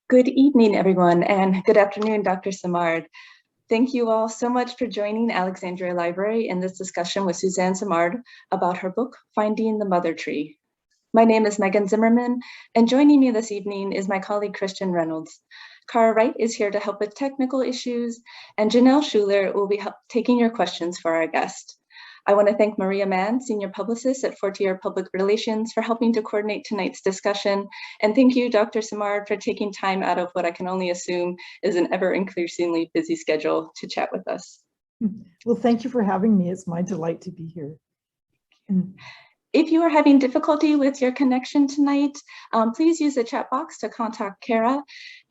Good evening, everyone, and good afternoon, Dr. Simard. Thank you all so much for joining Alexandria Library in this discussion with Suzanne Simard about her book, Finding the Mother Tree. My name is Megan Zimmerman, and joining me this evening is my colleague, Christian Reynolds. Cara Wright is here to help with technical issues, and Janelle Schuler will be taking your questions for our guest. I want to thank Maria Mann, Senior Publicist at Fortier Public Relations, for helping to coordinate tonight's discussion. And thank you, Dr. Simard, for taking time out of what I can only assume is an ever-increasingly busy schedule to chat with us. Well, thank you for having me. It's my delight to be here. If you are having difficulty with your connection tonight, please use the chat box to contact Kara.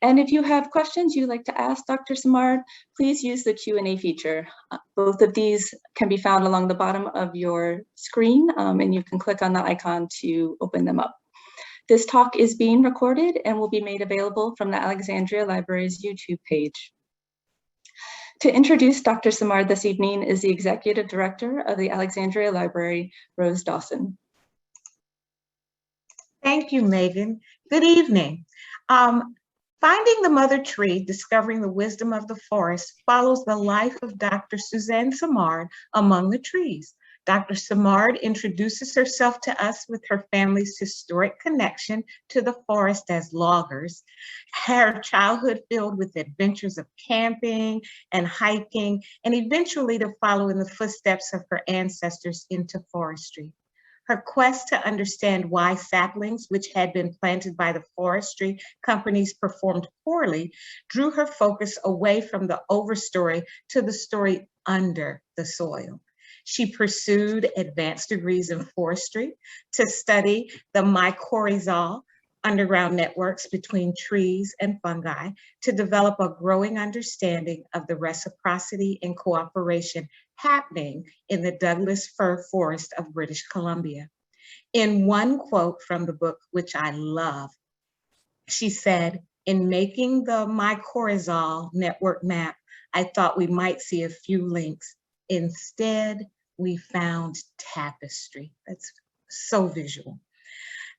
And if you have questions you'd like to ask Dr. Simard, please use the Q&A feature. Both of these can be found along the bottom of your screen, and you can click on the icon to open them up. This talk is being recorded and will be made available from the Alexandria Library's YouTube page. To introduce Dr. Simard this evening is the Executive Director of the Alexandria Library, Rose Dawson. Thank you, Megan. Good evening. Finding the Mother Tree, Discovering the Wisdom of the Forest follows the life of Dr. Suzanne Simard among the trees. Dr. Simard introduces herself to us with her family's historic connection to the forest as loggers, her childhood filled with adventures of camping and hiking, and eventually to follow in the footsteps of her ancestors into forestry. Her quest to understand why saplings, which had been planted by the forestry companies, performed poorly, drew her focus away from the overstory to the story under the soil. She pursued advanced degrees in forestry to study the mycorrhizal underground networks between trees and fungi to develop a growing understanding of the reciprocity and cooperation happening in the Douglas fir forest of British Columbia. In one quote from the book, which I love, she said, "In making the mycorrhizal network map, I thought we might see a few links. Instead, we found tapestry." That's so visual.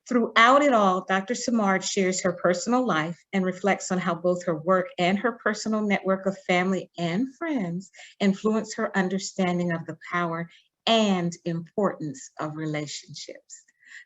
Throughout it all, Dr. Simard shares her personal life and reflects on how both her work and her personal network of family and friends influence her understanding of the power and importance of relationships.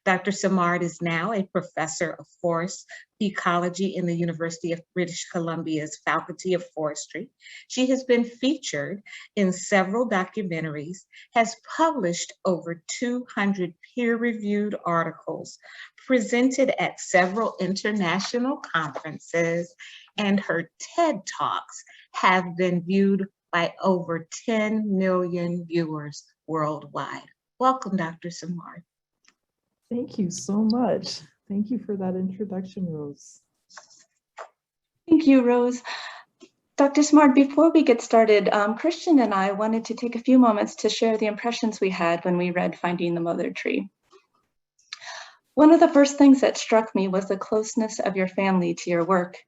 Dr. Simard is now a professor of forest ecology in the University of British Columbia's Faculty of Forestry. She has been featured in several documentaries, has published over 200 peer-reviewed articles, presented at several international conferences, and her TED Talks have been viewed by over 10 million viewers worldwide. Welcome, Dr. Simard. Thank you so much. Thank you for that introduction, Rose. Thank you, Rose. Dr. Simard, before we get started, Christian and I wanted to take a few moments to share the impressions we had when we read Finding the Mother Tree. One of the first things that struck me was the closeness of your family to your work.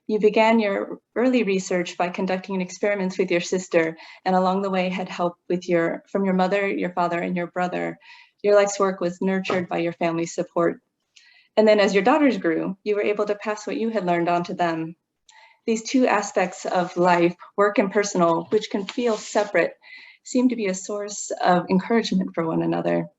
You began your early research by conducting experiments with your sister, and along the way had help with from your mother, your father, and your brother. Your life's work was nurtured by your family's support. And then as your daughters grew, you were able to pass what you had learned on to them. These two aspects of life, work and personal, which can feel separate, seem to be a source of encouragement for one another.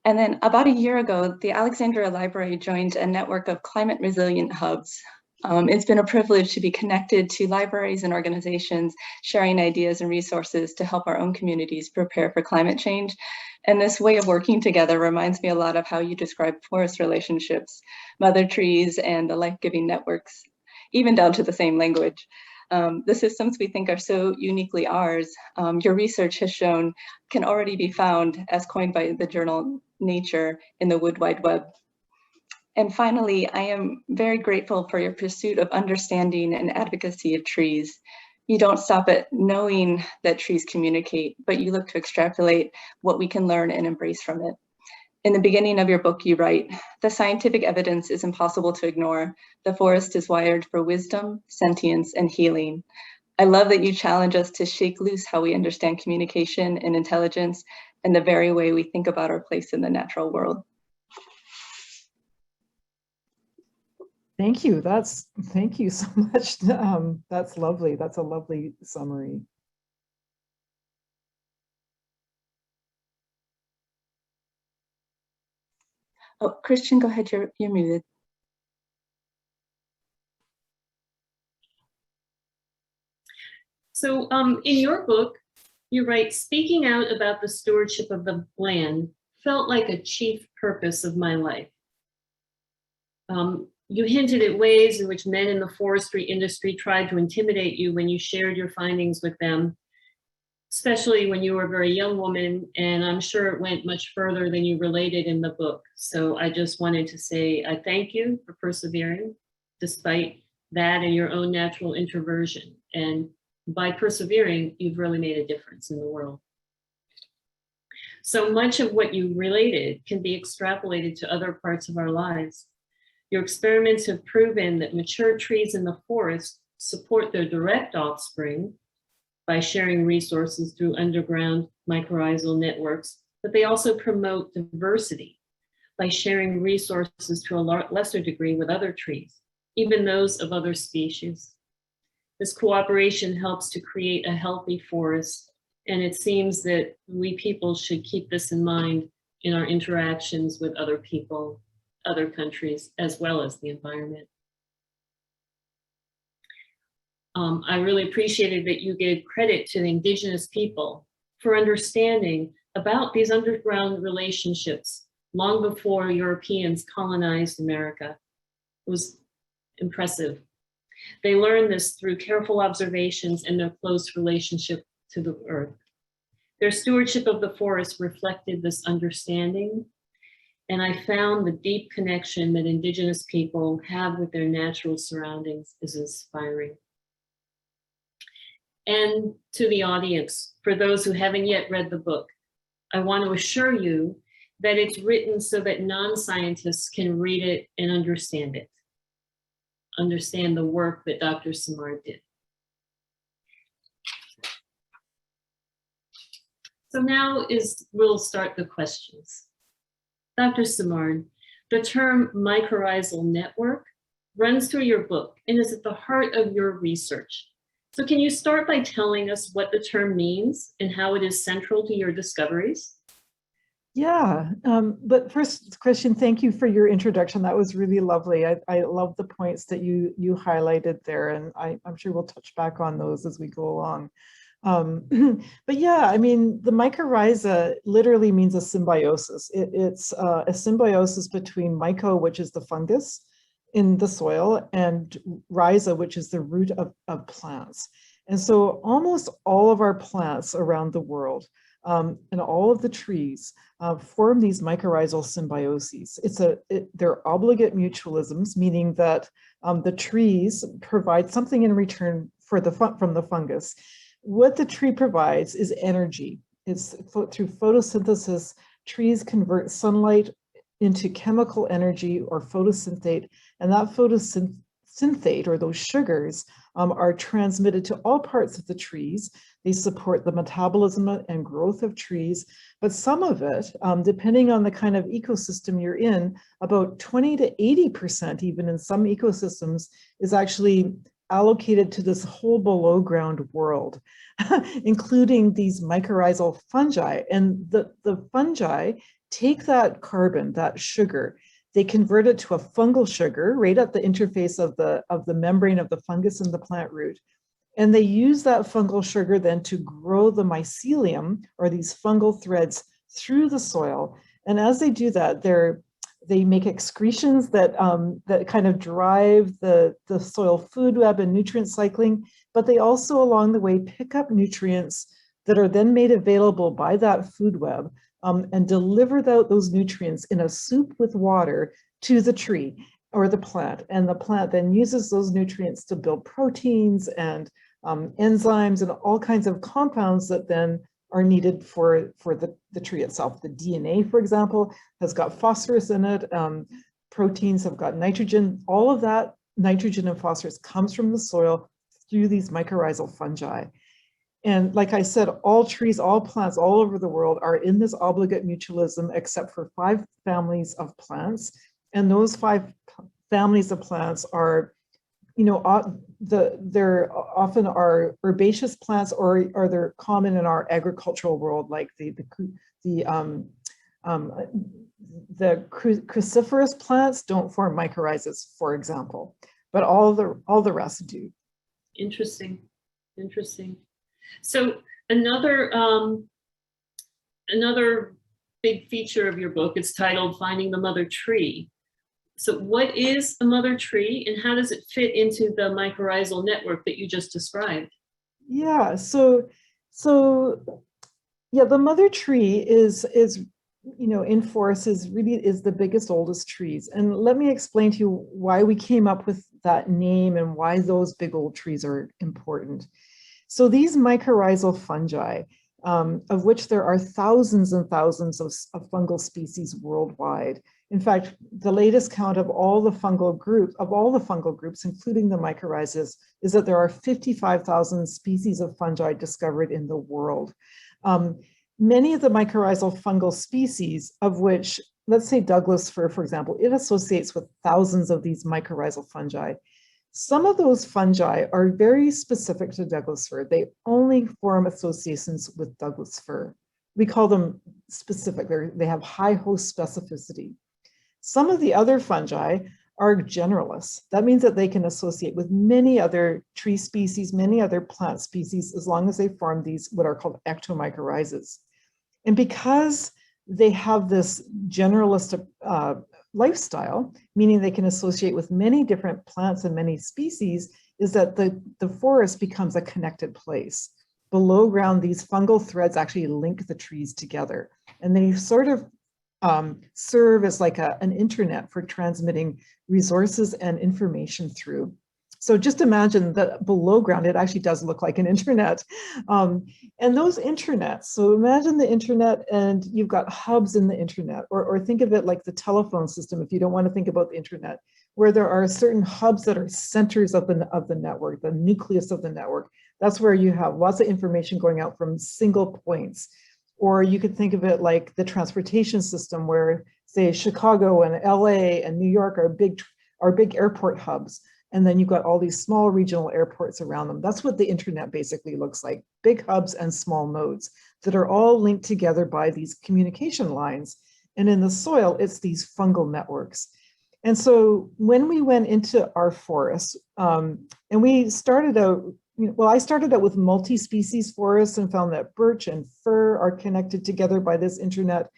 And then about a year ago, the Alexandria Library joined a network of climate resilient hubs. It's been a privilege to be connected to libraries and organizations sharing ideas and resources to help our own communities prepare for climate change. And this way of working together reminds me a lot of how you describe forest relationships, mother trees, and the life-giving networks, even down to the same language. The systems we think are so uniquely ours, your research has shown can already be found, as coined by the journal Nature, in the Wood Wide Web. And finally, I am very grateful for your pursuit of understanding and advocacy of trees. You don't stop at knowing that trees communicate, but you look to extrapolate what we can learn and embrace from it. In the beginning of your book, you write, "The scientific evidence is impossible to ignore. The forest is wired for wisdom, sentience, and healing." I love that you challenge us to shake loose how we understand communication and intelligence and the very way we think about our place in the natural world. Thank you. Thank you so much. That's lovely. That's a lovely summary. Oh, Christian, go ahead. You're muted. So in your book, you write, speaking out about the stewardship of the land felt like a chief purpose of my life. You hinted at ways in which men in the forestry industry tried to intimidate you when you shared your findings with them, especially when you were a very young woman, and I'm sure it went much further than you related in the book. So I just wanted to say I thank you for persevering despite that and your own natural introversion. And by persevering, you've really made a difference in the world. So much of what you related can be extrapolated to other parts of our lives. Your experiments have proven that mature trees in the forest support their direct offspring by sharing resources through underground mycorrhizal networks, but they also promote diversity by sharing resources to a lesser degree with other trees, even those of other species. This cooperation helps to create a healthy forest, and it seems that we people should keep this in mind in our interactions with other people, other countries, as well as the environment. I really appreciated that you gave credit to the indigenous people for understanding about these underground relationships long before Europeans colonized America. It was impressive. They learned this through careful observations and their close relationship to the earth. Their stewardship of the forest reflected this understanding, and I found the deep connection that indigenous people have with their natural surroundings is inspiring. And to the audience, for those who haven't yet read the book, I want to assure you that it's written so that non-scientists can read it and understand it, understand the work that Dr. Simard did. So now we'll start the questions. Dr. Simard, the term mycorrhizal network runs through your book and is at the heart of your research. So can you start by telling us what the term means and how it is central to your discoveries? Yeah, but first, Christian, thank you for your introduction. That was really lovely. I love the points that you highlighted there, and I'm sure we'll touch back on those as we go along. But yeah, I mean, the mycorrhiza literally means a symbiosis. It's a symbiosis between myco, which is the fungus in the soil, and rhiza, which is the root of plants. And so almost all of our plants around the world and all of the trees form these mycorrhizal symbioses. They're obligate mutualisms, meaning that the trees provide something in return from the fungus. What the tree provides is energy. It's through photosynthesis, trees convert sunlight into chemical energy or photosynthate, and that photosynthate, or those sugars, are transmitted to all parts of the trees. They support the metabolism and growth of trees, but some of it, depending on the kind of ecosystem you're in, about 20 to 80%, even in some ecosystems, is actually allocated to this whole below ground world, including these mycorrhizal fungi. And the fungi take that carbon, that sugar, they convert it to a fungal sugar right at the interface of the membrane of the fungus and the plant root. And they use that fungal sugar then to grow the mycelium, or these fungal threads, through the soil. And as they do that, they make excretions that kind of drive the soil food web and nutrient cycling, but they also along the way pick up nutrients that are then made available by that food web and deliver those nutrients in a soup with water to the tree or the plant. And the plant then uses those nutrients to build proteins and enzymes and all kinds of compounds that then are needed for the tree itself. The DNA, for example, has got phosphorus in it. Proteins have got nitrogen. All of that nitrogen and phosphorus comes from the soil through these mycorrhizal fungi. And like I said, all trees, all plants all over the world are in this obligate mutualism, except for 5 families of plants. And those 5 families of plants are, they're often are herbaceous plants, or they're common in our agricultural world, like the cruciferous plants don't form mycorrhizas, for example, but all the rest do. Interesting, interesting. So another big feature of your book is titled "Finding the Mother Tree." So what is the mother tree, and how does it fit into the mycorrhizal network that you just described? Yeah, so yeah, the mother tree is in forests is the biggest, oldest trees. And let me explain to you why we came up with that name and why those big old trees are important. So these mycorrhizal fungi, of which there are thousands and thousands of fungal species worldwide. In fact, the latest count of all the fungal groups, including the mycorrhizas, is that there are 55,000 species of fungi discovered in the world. Many of the mycorrhizal fungal species, of which, let's say Douglas fir, for example, it associates with thousands of these mycorrhizal fungi. Some of those fungi are very specific to Douglas fir. They only form associations with Douglas fir. We call them specific. They have high host specificity. Some of the other fungi are generalists. That means that they can associate with many other tree species, many other plant species, as long as they form these what are called ectomycorrhizas. And because they have this generalist lifestyle, meaning they can associate with many different plants and many species, is that the forest becomes a connected place. Below ground, these fungal threads actually link the trees together, and they sort of serve as like an internet for transmitting resources and information through. So just imagine that below ground, it actually does look like an internet. And those internets, so imagine the internet and you've got hubs in the internet, or think of it like the telephone system, if you don't want to think about the internet, where there are certain hubs that are centers of the network, the nucleus of the network. That's where you have lots of information going out from single points. Or you could think of it like the transportation system, where, say, Chicago and LA and New York are big airport hubs. And then you've got all these small regional airports around them. That's what the internet basically looks like: big hubs and small nodes that are all linked together by these communication lines. And in the soil, it's these fungal networks. And so when we went into our forest, and we started out, I started out with multi-species forests and found that birch and fir are connected together by this internet.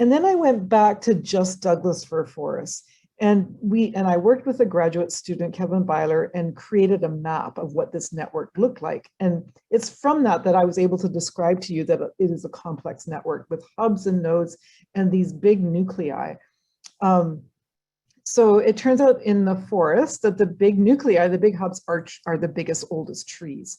And then I went back to just Douglas fir forests. And I worked with a graduate student, Kevin Byler, and created a map of what this network looked like. And it's from that I was able to describe to you that it is a complex network with hubs and nodes and these big nuclei. So it turns out in the forest that the big nuclei, the big hubs, are the biggest, oldest trees.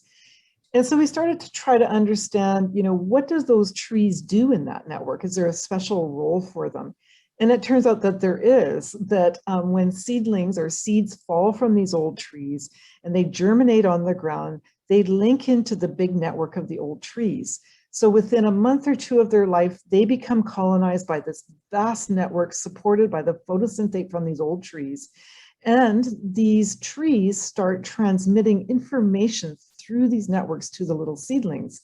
And so we started to try to understand, what does those trees do in that network? Is there a special role for them? And it turns out that there is, that when seedlings or seeds fall from these old trees and they germinate on the ground, they link into the big network of the old trees. So within a month or two of their life, they become colonized by this vast network supported by the photosynthate from these old trees. And these trees start transmitting information through these networks to the little seedlings.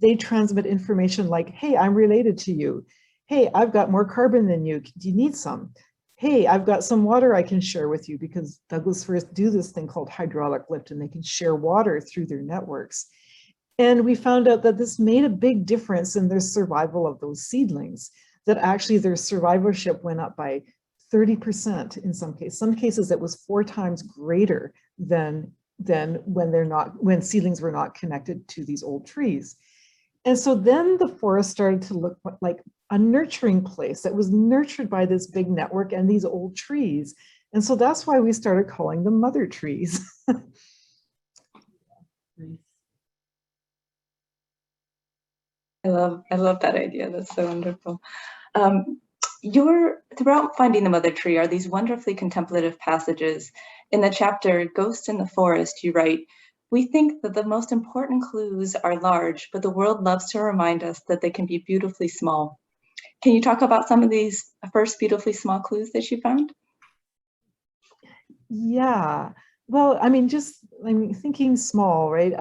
They transmit information like, hey, I'm related to you. Hey, I've got more carbon than you. Do you need some? Hey, I've got some water I can share with you, because Douglas firs do this thing called hydraulic lift, and they can share water through their networks. And we found out that this made a big difference in their survival of those seedlings, that actually their survivorship went up by 30% in some cases. Some cases it was 4 times greater than when seedlings were not connected to these old trees. And so then the forest started to look like a nurturing place that was nurtured by this big network and these old trees. And so that's why we started calling them mother trees. I love that idea. That's so wonderful. Throughout Finding the Mother Tree are these wonderfully contemplative passages. In the chapter, Ghosts in the Forest, you write, "We think that the most important clues are large, but the world loves to remind us that they can be beautifully small." Can you talk about some of these first beautifully small clues that you found? Yeah. Well, I mean, thinking small, right?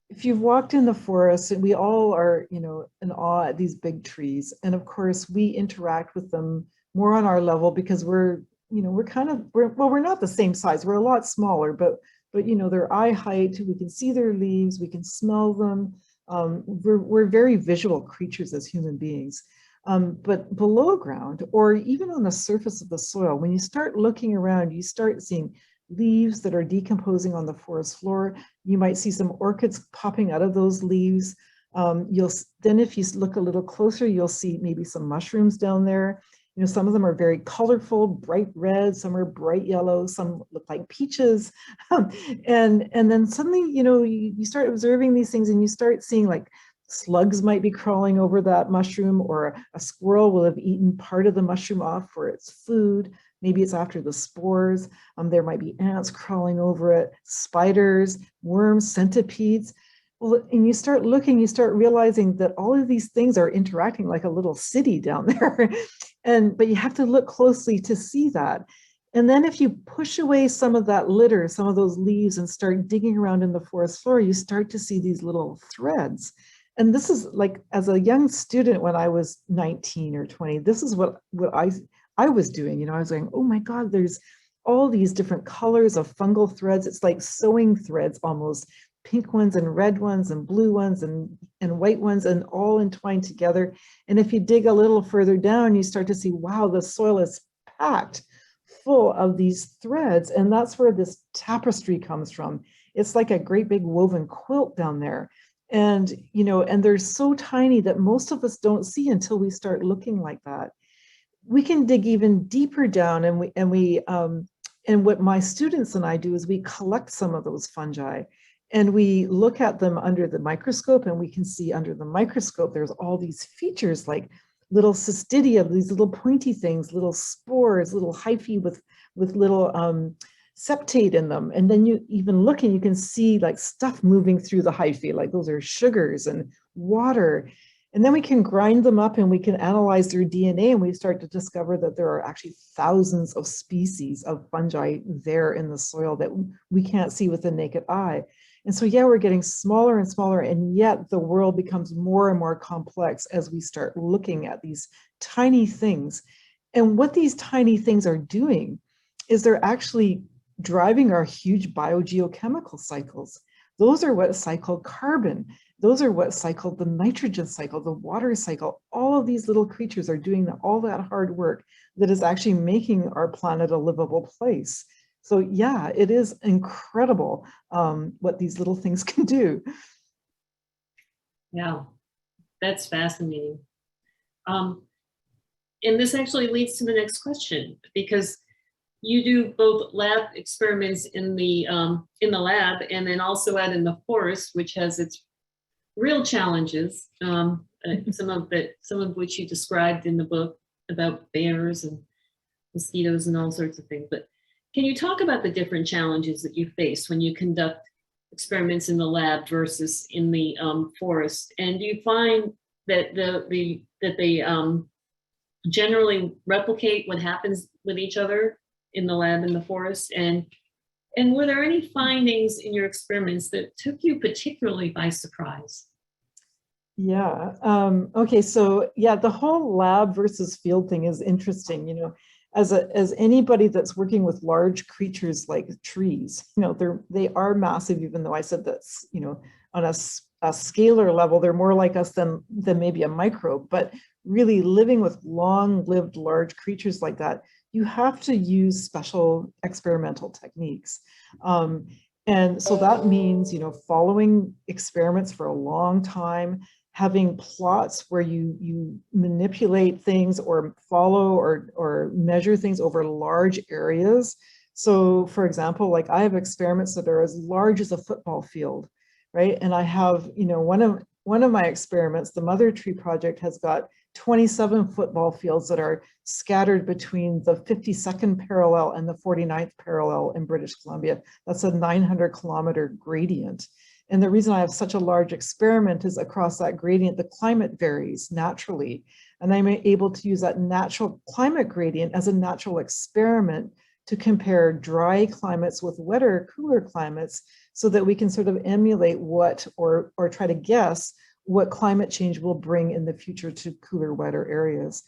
If you've walked in the forest, and we all are, in awe at these big trees. And of course, we interact with them more on our level because we're not the same size. We're a lot smaller, but their eye height, we can see their leaves, we can smell them. We're very visual creatures as human beings. But below ground, or even on the surface of the soil, when you start looking around, you start seeing leaves that are decomposing on the forest floor. You might see some orchids popping out of those leaves. Then if you look a little closer, you'll see maybe some mushrooms down there. Some of them are very colorful, bright red, some are bright yellow, some look like peaches. and then suddenly, you start observing these things and you start seeing like slugs might be crawling over that mushroom, or a squirrel will have eaten part of the mushroom off for its food. Maybe it's after the spores. There might be ants crawling over it, spiders, worms, centipedes. Well, and you start looking, you start realizing that all of these things are interacting like a little city down there. But you have to look closely to see that. And then if you push away some of that litter, some of those leaves, and start digging around in the forest floor, you start to see these little threads. And this is like, as a young student when I was 19 or 20, this is what I was doing. I was going, oh my God, there's all these different colors of fungal threads. It's like sewing threads almost, pink ones and red ones and blue ones and white ones, and all entwined together. And if you dig a little further down, you start to see, wow, the soil is packed full of these threads. And that's where this tapestry comes from. It's like a great big woven quilt down there. And, and they're so tiny that most of us don't see until we start looking like that. We can dig even deeper down, and what my students and I do is we collect some of those fungi and we look at them under the microscope, and we can see under the microscope, there's all these features like little cystidia, these little pointy things, little spores, little hyphae with little septate in them. And then you even look and you can see like stuff moving through the hyphae, like those are sugars and water. And then we can grind them up and we can analyze their DNA, and we start to discover that there are actually thousands of species of fungi there in the soil that we can't see with the naked eye. And so, yeah, we're getting smaller and smaller, and yet the world becomes more and more complex as we start looking at these tiny things. And what these tiny things are doing is they're actually driving our huge biogeochemical cycles. Those are what cycle carbon. Those are what cycle the nitrogen cycle, the water cycle. All of these little creatures are doing all that hard work that is actually making our planet a livable place. So yeah, it is incredible what these little things can do. Yeah, that's fascinating. And this actually leads to the next question, because you do both lab experiments in the lab and then also out in the forest, which has its real challenges. Some of which you described in the book about bears and mosquitoes and all sorts of things. But can you talk about the different challenges that you face when you conduct experiments in the lab versus in the forest? And do you find that they generally replicate what happens with each other in the lab and the forest? And were there any findings in your experiments that took you particularly by surprise? Yeah. Okay. So yeah, the whole lab versus field thing is interesting. As anybody that's working with large creatures like trees, they are massive. Even though I said that's on a scalar level, they're more like us than maybe a microbe. But really, living with long-lived large creatures like that, you have to use special experimental techniques. And so that means, following experiments for a long time, having plots where you manipulate things or follow or measure things over large areas. So for example, like I have experiments that are as large as a football field, right? And I have, one of my experiments, the Mother Tree Project, has got 27 football fields that are scattered between the 52nd parallel and the 49th parallel in British Columbia. That's a 900-kilometer gradient. And the reason I have such a large experiment is across that gradient, the climate varies naturally. And I'm able to use that natural climate gradient as a natural experiment to compare dry climates with wetter, cooler climates so that we can sort of emulate what, or try to guess what climate change will bring in the future to cooler, wetter areas.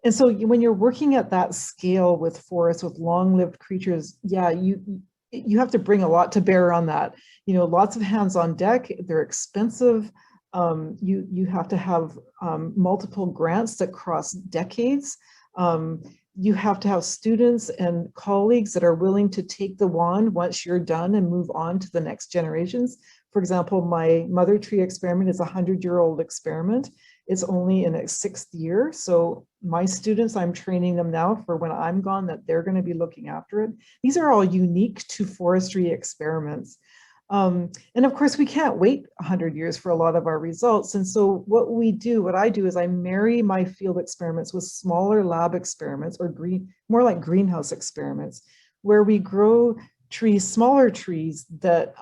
And so when you're working at that scale with forests, with long-lived creatures, yeah, you have to bring a lot to bear on that. You know, lots of hands on deck, they're expensive. You have to have multiple grants that cross decades. You have to have students and colleagues that are willing to take the wand once you're done and move on to the next generations. For example, my mother tree experiment is a 100-year-old experiment. It's only in its 6th year. So my students, I'm training them now for when I'm gone, that they're going to be looking after it. These are all unique to forestry experiments. And of course, we can't wait 100 years for a lot of our results. And so what I do is I marry my field experiments with smaller lab experiments, or more like greenhouse experiments, where we grow trees, smaller trees that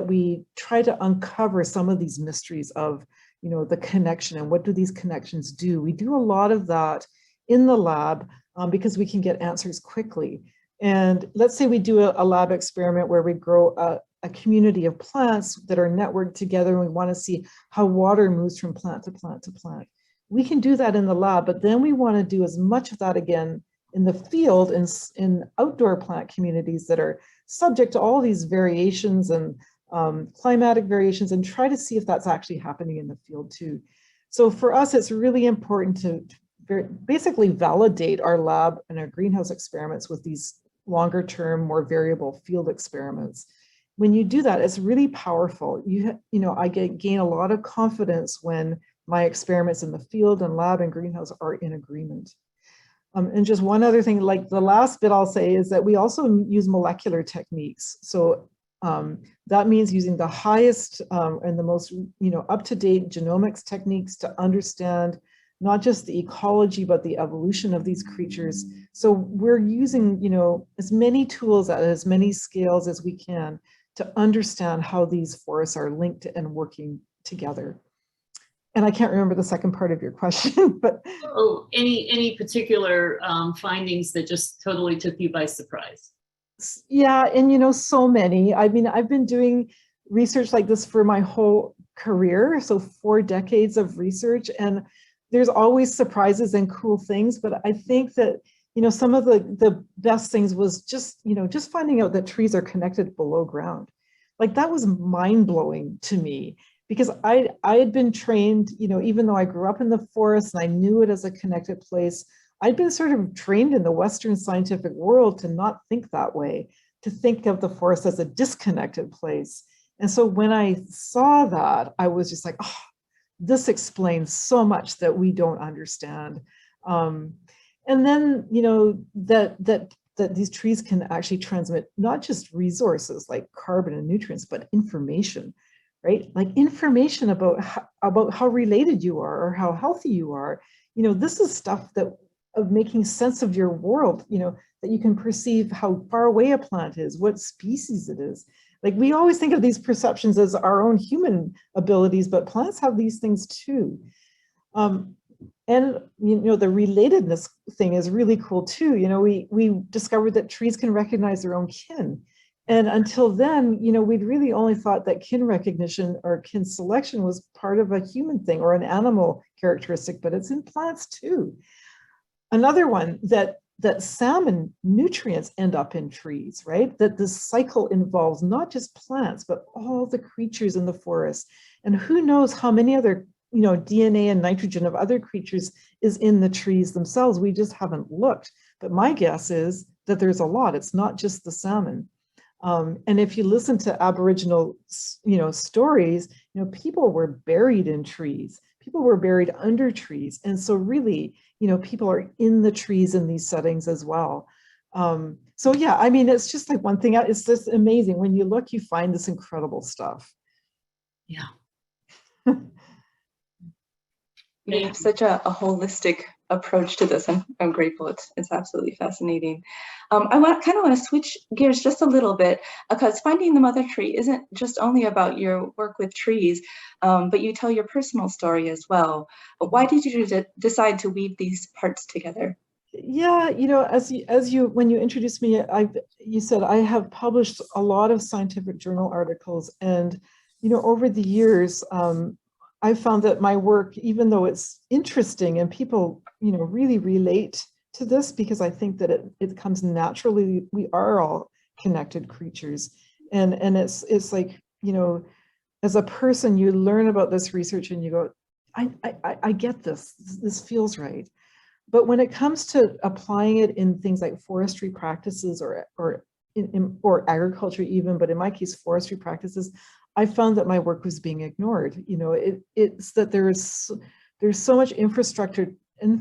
we try to uncover some of these mysteries of, you know, the connection and what do these connections do. We do a lot of that in the lab because we can get answers quickly. And let's say we do a lab experiment where we grow a community of plants that are networked together, and we want to see how water moves from plant to plant to plant. We can do that in the lab, but then we want to do as much of that again in the field, in outdoor plant communities that are subject to all these variations and climatic variations, and try to see if that's actually happening in the field too. So for us, it's really important to basically validate our lab and our greenhouse experiments with these longer term, more variable field experiments. When you do that, it's really powerful. You know, I gain a lot of confidence when my experiments in the field and lab and greenhouse are in agreement. And just one other thing, like the last bit I'll say is that we also use molecular techniques. So that means using the highest and the most, you know, up-to-date genomics techniques to understand not just the ecology, but the evolution of these creatures. So we're using, you know, as many tools at as many scales as we can to understand how these forests are linked and working together. And I can't remember the second part of your question, but any particular findings that just totally took you by surprise? Yeah, and you know, so many. I mean, I've been doing research like this for my whole career, so 4 decades of research, and there's always surprises and cool things. But I think that, you know, some of the best things was just, you know, just finding out that trees are connected below ground. Like that was mind-blowing to me, because I had been trained, you know, even though I grew up in the forest and I knew it as a connected place, I'd been sort of trained in the Western scientific world to not think that way, to think of the forest as a disconnected place. And so when I saw that, I was just like, oh, this explains so much that we don't understand. And then, you know, that these trees can actually transmit not just resources like carbon and nutrients, but information, right? Like information about how related you are or how healthy you are. You know, this is stuff that of making sense of your world, you know, that you can perceive how far away a plant is, what species it is. Like we always think of these perceptions as our own human abilities, but plants have these things too. And you know, the relatedness thing is really cool too. You know, we discovered that trees can recognize their own kin. And until then, you know, we'd really only thought that kin recognition or kin selection was part of a human thing or an animal characteristic, but it's in plants too. Another one, that salmon nutrients end up in trees, right? That this cycle involves not just plants, but all the creatures in the forest. And who knows how many other, you know, DNA and nitrogen of other creatures is in the trees themselves. We just haven't looked. But my guess is that there's a lot. It's not just the salmon. And if you listen to Aboriginal, you know, stories, you know, people were buried in trees. People were buried under trees. And so really, you know, people are in the trees in these settings as well. So yeah, I mean, it's just like one thing, it's just amazing. When you look, you find this incredible stuff. Yeah. You have such a holistic approach to this. I'm grateful. It's absolutely fascinating. I kind of want to switch gears just a little bit, because finding the mother tree isn't just only about your work with trees, but you tell your personal story as well. Why did you decide to weave these parts together? Yeah, you know, when you introduced me, you said I have published a lot of scientific journal articles, and you know, over the years, I found that my work, even though it's interesting and people, you know, really relate to this because I think that it comes naturally. We are all connected creatures, and it's like, you know, as a person, you learn about this research and you go, I get this. This feels right. But when it comes to applying it in things like forestry practices or agriculture even, but in my case, forestry practices, I found that my work was being ignored. You know, it's that there's so much infrastructure in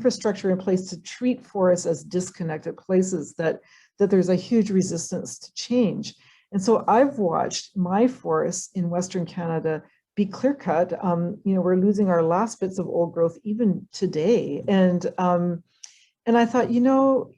place to treat forests as disconnected places that there's a huge resistance to change. And so I've watched my forests in Western Canada be clear cut. You know, we're losing our last bits of old growth even today. And I thought, you know,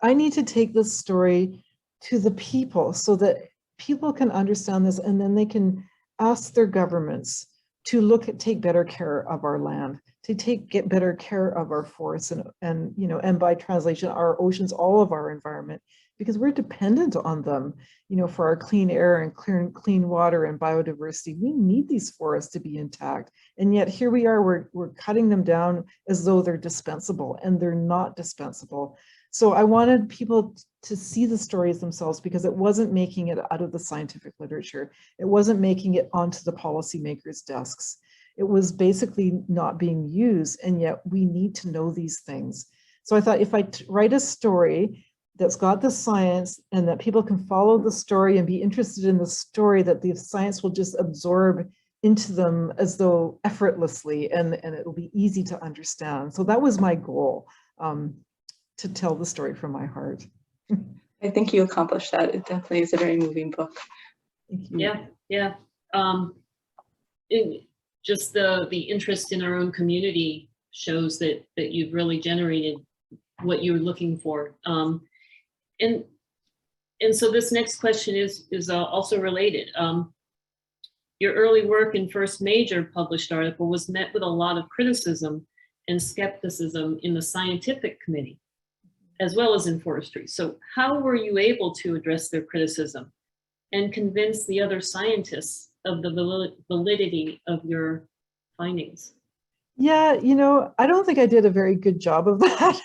I need to take this story to the people so that people can understand this, and then they can ask their governments to take better care of our land, to get better care of our forests, and you know, and by translation, our oceans, all of our environment, because we're dependent on them, you know, for our clean air and clean water and biodiversity. We need these forests to be intact. And yet here we are, we're cutting them down as though they're dispensable, and they're not dispensable. So I wanted people to see the stories themselves, because it wasn't making it out of the scientific literature. It wasn't making it onto the policymakers' desks. It was basically not being used, and yet we need to know these things. So I thought, if I write a story that's got the science, and that people can follow the story and be interested in the story, that the science will just absorb into them as though effortlessly, and it'll be easy to understand. So that was my goal, to tell the story from my heart. I think you accomplished that. It definitely is a very moving book. Thank you. Yeah, yeah. Just the interest in our own community shows that you've really generated what you were looking for. And so this next question is also related. Your early work and first major published article was met with a lot of criticism and skepticism in the scientific committee, as well as in forestry. So how were you able to address their criticism and convince the other scientists of the validity of your findings? Yeah, you know, I don't think I did a very good job of that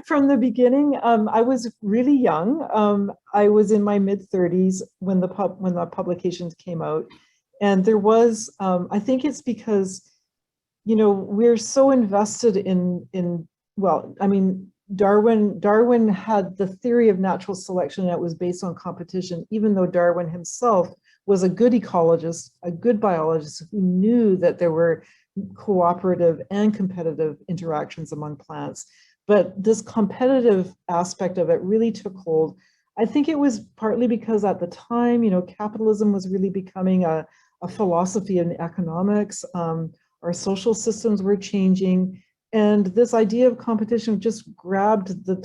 from the beginning. I was really young. I was in my mid-30s when the publications came out, and there was, I think it's because, you know, we're so invested in well, I mean, Darwin had the theory of natural selection that was based on competition, even though Darwin himself was a good ecologist, a good biologist who knew that there were cooperative and competitive interactions among plants. But this competitive aspect of it really took hold. I think it was partly because at the time, you know, capitalism was really becoming a philosophy in economics. Our social systems were changing, and this idea of competition just grabbed the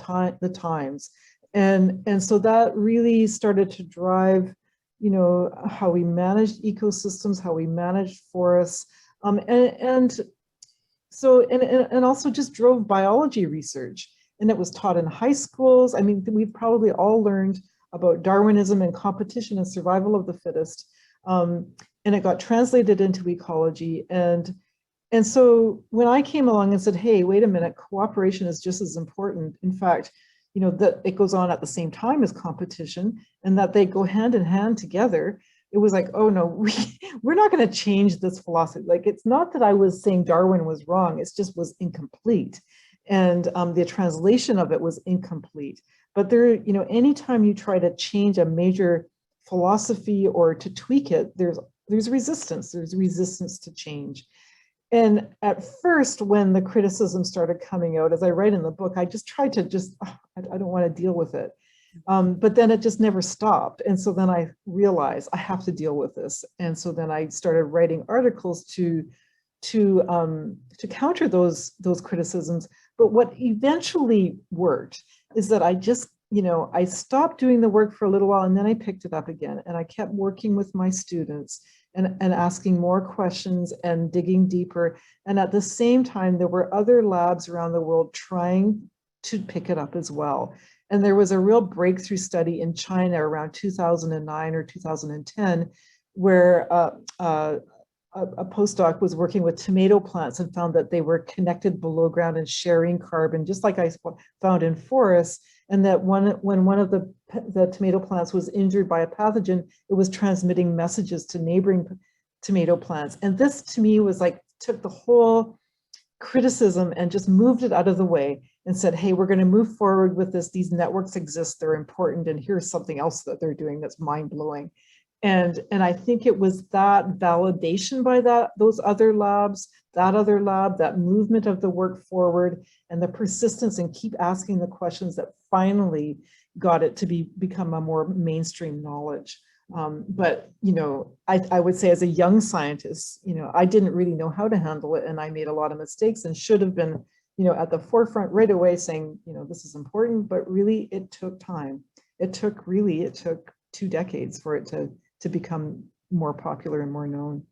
times. And so that really started to drive, you know, how we managed ecosystems, how we managed forests, and also just drove biology research. And it was taught in high schools. I mean, we've probably all learned about Darwinism and competition and survival of the fittest. And it got translated into ecology. And so when I came along and said, hey, wait a minute, cooperation is just as important. In fact, you know, that it goes on at the same time as competition, and that they go hand in hand together. It was like, oh no, we're not going to change this philosophy. Like, it's not that I was saying Darwin was wrong, it just was incomplete. And the translation of it was incomplete. But there, you know, anytime you try to change a major philosophy or to tweak it, there's resistance. There's resistance to change. And at first, when the criticism started coming out, as I write in the book, I just tried to I don't want to deal with it. But then it just never stopped. And so then I realized I have to deal with this. And so then I started writing articles to counter those criticisms. But what eventually worked is that I just, you know, I stopped doing the work for a little while, and then I picked it up again, and I kept working with my students and asking more questions and digging deeper. And at the same time, there were other labs around the world trying to pick it up as well. And there was a real breakthrough study in China around 2009 or 2010, where a postdoc was working with tomato plants and found that they were connected below ground and sharing carbon, just like I found in forests. And that when one of the tomato plants was injured by a pathogen, it was transmitting messages to neighboring tomato plants. And this to me was like, took the whole criticism and just moved it out of the way and said, hey, we're going to move forward with this. These networks exist, they're important, and here's something else that they're doing that's mind-blowing. And I think it was that validation by those other labs, that other lab, that movement of the work forward, and the persistence and keep asking the questions that finally got it to become a more mainstream knowledge. But, you know, I would say as a young scientist, you know, I didn't really know how to handle it, and I made a lot of mistakes and should have been, you know, at the forefront right away saying, you know, this is important, but really it took time. It took 2 decades for it to become more popular and more known.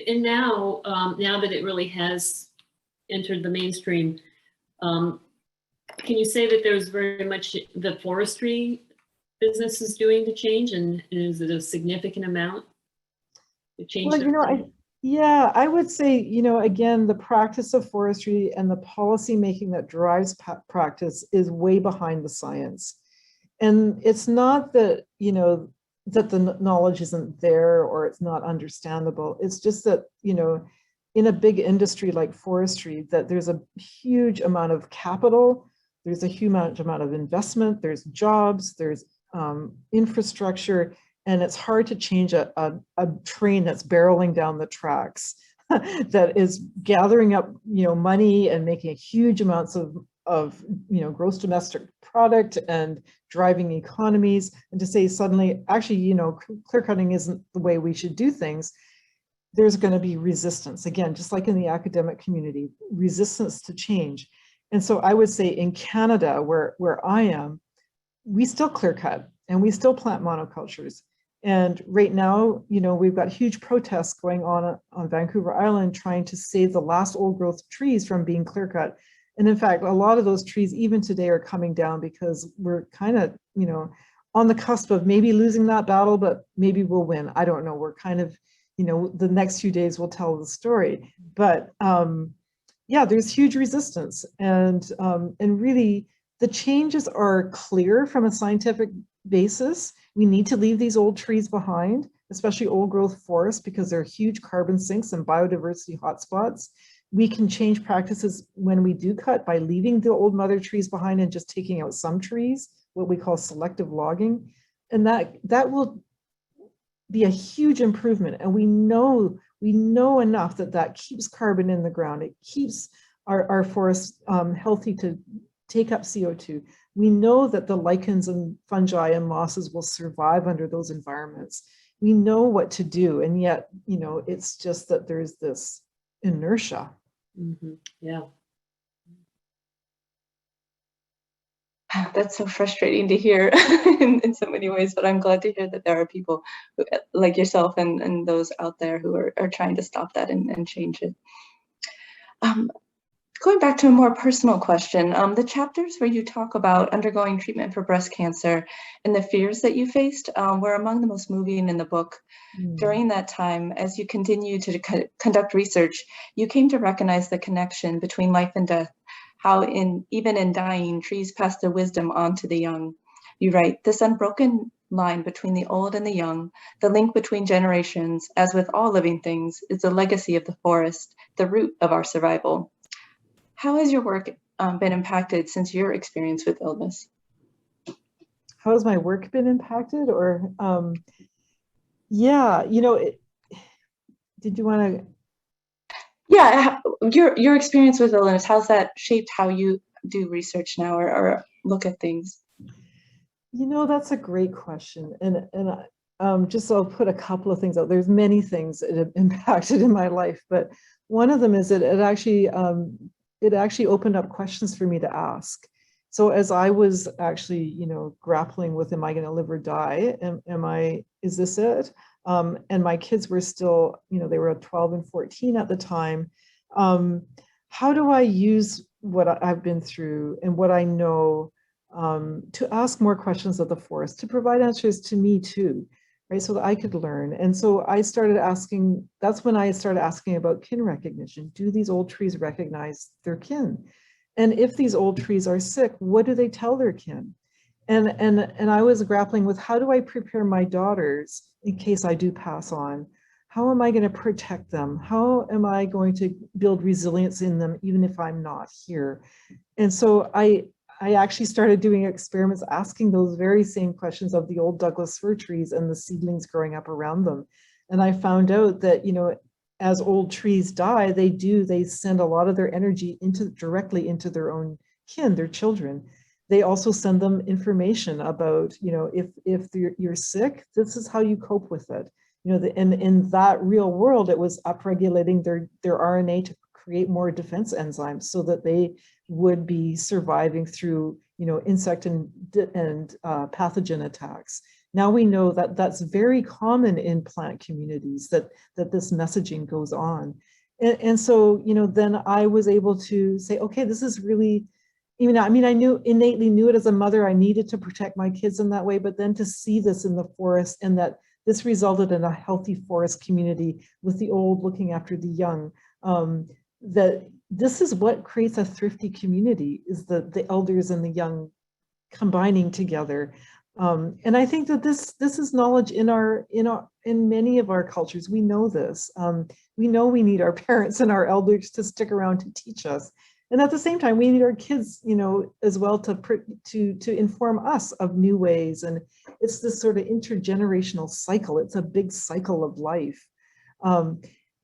And now, now that it really has entered the mainstream, can you say that there's very much the forestry business is doing to change, and is it a significant amount to change? Well, you know, I would say, you know, again, the practice of forestry and the policy making that drives practice is way behind the science. And it's not that, you know, that the knowledge isn't there or it's not understandable. It's just that, you know, in a big industry like forestry, that there's a huge amount of capital, there's a huge amount of investment, there's jobs, there's infrastructure, and it's hard to change a train that's barreling down the tracks that is gathering up, you know, money and making huge amounts of you know, gross domestic product and driving economies, and to say suddenly, actually, you know, clear cutting isn't the way we should do things. There's going to be resistance, again, just like in the academic community, resistance to change. And so I would say in Canada, where I am, we still clear cut and we still plant monocultures. And right now, you know, we've got huge protests going on Vancouver Island trying to save the last old growth trees from being clear cut. And in fact, a lot of those trees even today are coming down because we're kind of, you know, on the cusp of maybe losing that battle, but maybe we'll win. I don't know. We're kind of, you know, the next few days will tell the story. But yeah, there's huge resistance, and really the changes are clear from a scientific basis. We need to leave these old trees behind, especially old growth forests, because they're huge carbon sinks and biodiversity hotspots. We can change practices when we do cut by leaving the old mother trees behind and just taking out some trees, what we call selective logging. And that will be a huge improvement. And we know enough that keeps carbon in the ground. It keeps our forests healthy to take up CO2. We know that the lichens and fungi and mosses will survive under those environments. We know what to do, and yet, you know, it's just that there's this inertia. Mm-hmm. Yeah. That's so frustrating to hear in so many ways, but I'm glad to hear that there are people who, like yourself and those out there who are trying to stop that and change it. Going back to a more personal question, the chapters where you talk about undergoing treatment for breast cancer and the fears that you faced were among the most moving in the book. During that time, as you continue to conduct research, you came to recognize the connection between life and death, how even in dying, trees pass their wisdom on to the young. You write, this unbroken line between the old and the young, the link between generations, as with all living things, is the legacy of the forest, the root of our survival. How has your work been impacted since your experience with illness? How has my work been impacted? Or, yeah, you know, did you want to? Yeah, your experience with illness, how's that shaped how you do research now or look at things? You know, that's a great question. And just so I'll put a couple of things out. There's many things that have impacted in my life, but one of them is that it actually opened up questions for me to ask. So as I was actually, you know, grappling with, am I going to live or die? Is this it? And my kids were still, you know, they were 12 and 14 at the time. How do I use I've been through and what I know, to ask more questions of the forest, to provide answers to me too, right? So that I could learn. And so I started asking, that's when I started asking about kin recognition. Do these old trees recognize their kin? And if these old trees are sick, what do they tell their kin? And I was grappling with, how do I prepare my daughters in case I do pass on? How am I going to protect them? How am I going to build resilience in them, even if I'm not here? And so I actually started doing experiments asking those very same questions of the old Douglas fir trees and the seedlings growing up around them. And I found out that, you know, as old trees die, they send a lot of their energy directly into their own kin, their children. They also send them information about, you know, if you're sick, this is how you cope with it. You know, and in that real world, it was upregulating their RNA to create more defense enzymes so that they would be surviving through, you know, insect and pathogen attacks. Now we know that that's very common in plant communities, that this messaging goes on. And so, you know, then I was able to say, okay, this is really, even, I mean, I innately knew it as a mother, I needed to protect my kids in that way, but then to see this in the forest, and that this resulted in a healthy forest community with the old looking after the young, that this is what creates a thrifty community, is the elders and the young combining together. And I think that this is knowledge in many of our cultures. We know this. We know we need our parents and our elders to stick around to teach us. And at the same time, we need our kids, you know, as well to inform us of new ways. And it's this sort of intergenerational cycle. It's a big cycle of life.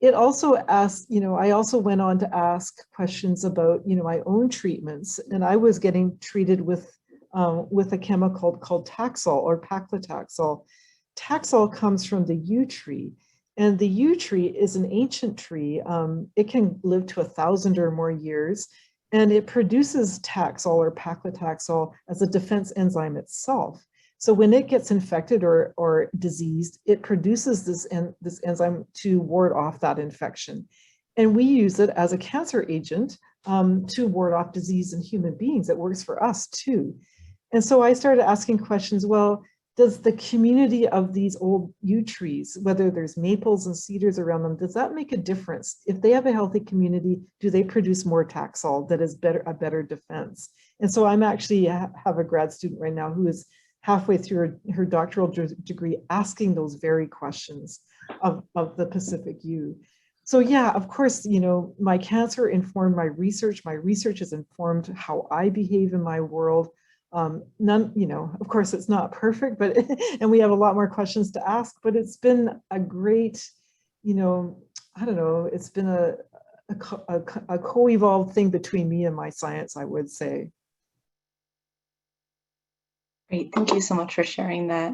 It also asks, you know, I also went on to ask questions about, you know, my own treatments. And I was getting treated with a chemical called Taxol or paclitaxel. Taxol comes from the yew tree. And the yew tree is an ancient tree. It can live to 1,000 or more years, and it produces Taxol or paclitaxel as a defense enzyme itself. So when it gets infected or diseased, it produces this enzyme to ward off that infection. And we use it as a cancer agent to ward off disease in human beings. It works for us too. And so I started asking questions, well, does the community of these old yew trees, whether there's maples and cedars around them, does that make a difference? If they have a healthy community, do they produce more Taxol that is a better defense? And so I'm actually have a grad student right now who is halfway through her doctoral degree asking those very questions of the Pacific yew. So yeah, of course, you know, my cancer informed my research. My research has informed how I behave in my world. You know, of course it's not perfect, but, and we have a lot more questions to ask, but it's been a great, you know, I don't know, it's been a co-evolved thing between me and my science, I would say. Great, thank you so much for sharing that.